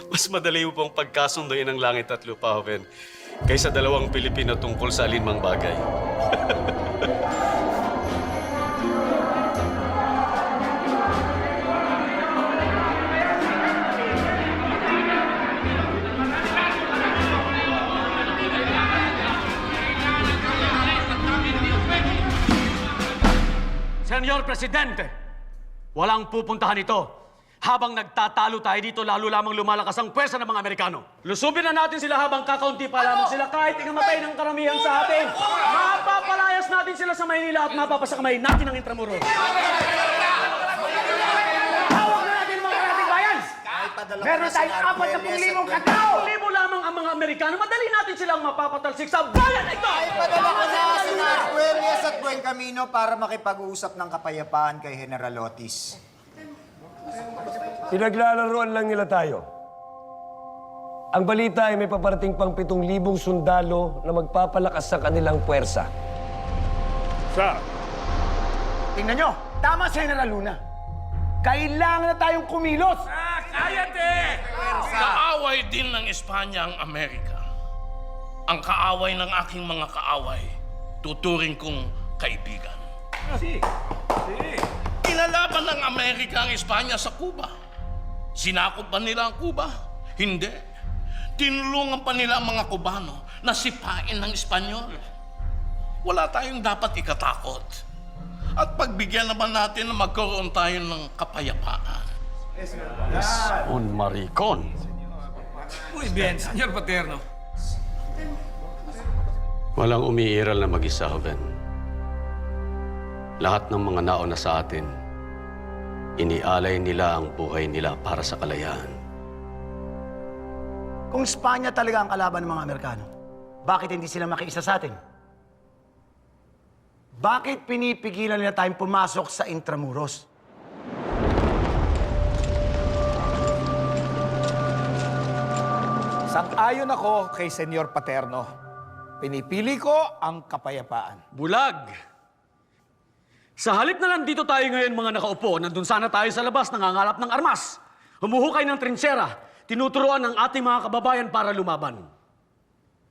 Mas madali mo pang pagkasunduin ng langit at lupa, Joven, kaysa dalawang Pilipino tungkol sa alinmang bagay. Senyor Presidente, walang pupuntahan ito. Habang nagtatalo tayo dito, lalo lamang lumalakas ang pwersa ng mga Amerikano. Lusubin na natin sila habang kakaunti pa lamang sila kahit ikamatay ng karamihan sa atin. Mapapalayas natin sila sa Maynila at mapapasakamay natin ang Intramuros. Hawak na natin mga karating bayan! Meron tayong 40,000 katao! 1,000 lamang ang mga Amerikano. Madali natin silang mapapatalsik sa bayan na ito! Ay, padala ko na si Arguelles at Buen Camino para makipag-uusap ng kapayapaan kay General Otis. Pinaglalaroan lang nila tayo. Ang balita ay may paparating pang 7,000 sundalo na magpapalakas sa kanilang puwersa. Tingnan nyo, tama si General Luna. Kailangan na tayong kumilos. Cállate! Kaaway din ng Espanya ang Amerika. Ang kaaway ng aking mga kaaway, tuturing kong kaibigan. Inalaban ng Amerika ang Espanya sa Cuba. Sinakop ba nila ang Cuba? Hindi. Tinulungan pa nila ang mga Cubano na sipain ng Espanyol. Wala tayong dapat ikatakot. At pagbigyan naman natin na magkaroon tayo ng kapayapaan. On Maricon. Muy bien, señor Paterno. Walang umiiral na mag-isa, Joven. Lahat ng mga nauna sa atin, inialay nila ang buhay nila para sa kalayaan. Kung Espanya talaga ang kalaban ng mga Amerikano, bakit hindi sila makiisa sa atin? Bakit pinipigilan nila tayong pumasok sa Intramuros? Sang-ayon ako kay Senyor Paterno. Pinipili ko ang kapayapaan. Bulag! Sa halip na nandito tayo ngayon mga nakaupo, nandun sana tayo sa labas nangangalap ng armas. Humuhukay ng trinsera, tinuturuan ng ating mga kababayan para lumaban.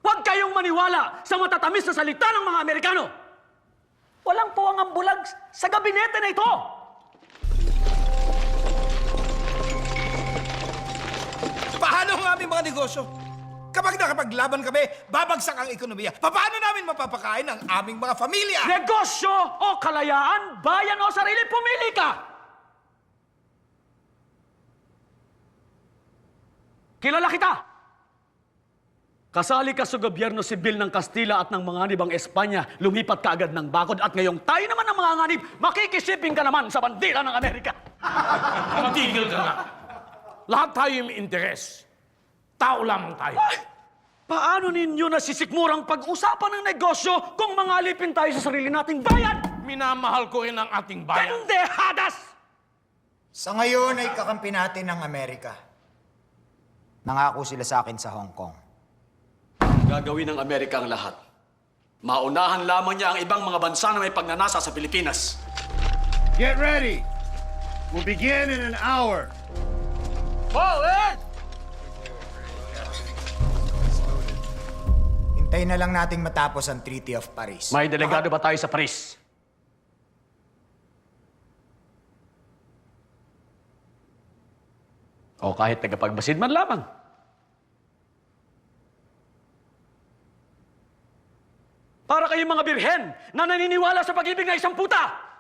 Huwag kayong maniwala sa matatamis na salita ng mga Amerikano! Walang puwang ang bulag sa gabinete na ito! Paano ang aming mga negosyo? Kapag nakapaglaban kami, babagsak ang ekonomiya. Paano namin mapapakain ang aming mga pamilya? Negosyo o kalayaan, bayan o sarili, pumili ka! Kilala kita! Kasali ka sa gobyerno sibil ng Kastila at ng mga nibang Espanya, lumipat ka agad ng bakod at ngayong tayo naman ng mga nganib, makikisiping ka naman sa bandila ng Amerika. Tigil ka nga. Lahat tayo may interes. Tao lamang tayo. Ay, paano ninyo nasisikmurang pag-usapan ng negosyo kung mangalipin tayo sa sarili nating bayan? Minamahal ko rin ang ating bayan. Kandehadas! Sa ngayon ay kakampi natin ng Amerika. Nangako sila sa akin sa Hong Kong. Gagawin ng Amerika ang lahat. Maunahan lamang niya ang ibang mga bansa na may pagnanasa sa Pilipinas. Get ready! We'll begin in an hour. Hintayin na lang nating matapos ang Treaty of Paris. May delegado ba tayo sa Paris? O kahit tagapagbasid man lamang. Para kayong mga birhen na naniniwala sa pag-ibig na isang puta!